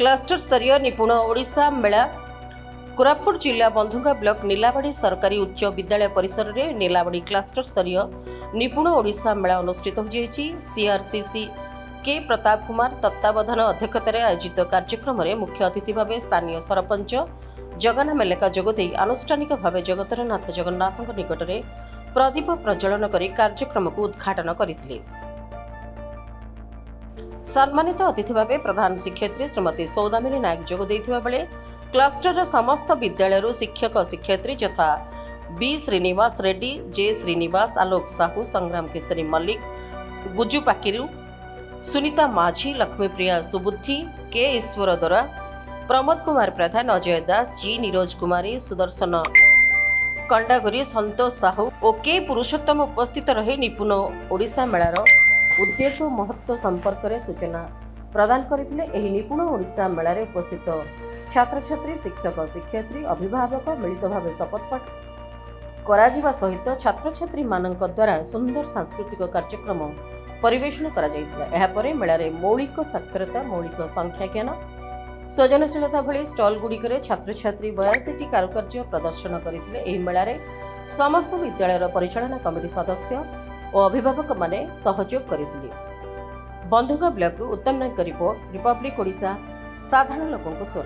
Cluster स्तरीय निपुण ओडिशा मेला कोरापुट जिला बंधुगा ब्लॉक नीलावाड़ी सरकारी उच्च विद्यालय परिसर में नीलावाड़ी क्लस्टर स्तरीय निपुण ओडिशा मेला अनुष्ठित हो सीआरसीसी के प्रताप कुमार तत्वावधान अध्यक्षतार आयोजित कार्यक्रम में मुख्य अतिथि भाव स्थानीय सरपंच जगन्ना मेलेका जोगदे आनुष्ठानिक भाव जगतरनाथ जगन्नाथ निकट में प्रदीप प्रज्वलन कर कार्यक्रम को उद्घाटन करथिले। सम्मानित अतिथि भाव प्रधान शिक्षयित्री श्रीमती सौदामिनी नायक जोग देथिबा बेले क्लस्टर समस्त विद्यालय शिक्षक शिक्षयित्री यथा बी श्रीनिवास रेड्डी, जे श्रीनिवास, आलोक साहू, संग्राम केसरी मल्लिक, गुजु पाकिरू, सुनीता माझी, लक्ष्मीप्रिया सुबुद्धि, के ईश्वर दोरा, प्रमोद कुमार प्रधान, अजय दास, जी नीरज कुमारी, सुदर्शन कंडागुरी, संतोष साहू और के पुरुषोत्तम उपस्थित रही निपुण ओडिशा मेलार उद्देश्य और महत्व संपर्क में सूचना प्रदान करथिले। एही निपुण ओडिशा मेला रे उपस्थित छात्र छात्री, शिक्षक शिक्षयित्री, अभिभावक मिलित भाव शपथपाठ कराजिबा सहित छात्र छात्री मानक द्वारा सुंदर सांस्कृतिक कार्यक्रम परिवेषण करा जायतिला। एहा परे मेला रे मौलिक साक्षरता, मौलिक संख्या ज्ञान, सृजनशीलता भली स्टॉल गुड़िकरे छात्र छात्री 82टी कारुकार्य प्रदर्शन करथिले। एही मेला रे समस्त विद्यालयर परिचालना कमिटी सदस्य और अभिभावक माने सहयोग करथिले। बंधुगा ब्लॉक उत्तम नायक रिपोर्ट, रिपब्लिक ओडिशा, साधारण लोकंक स्वर।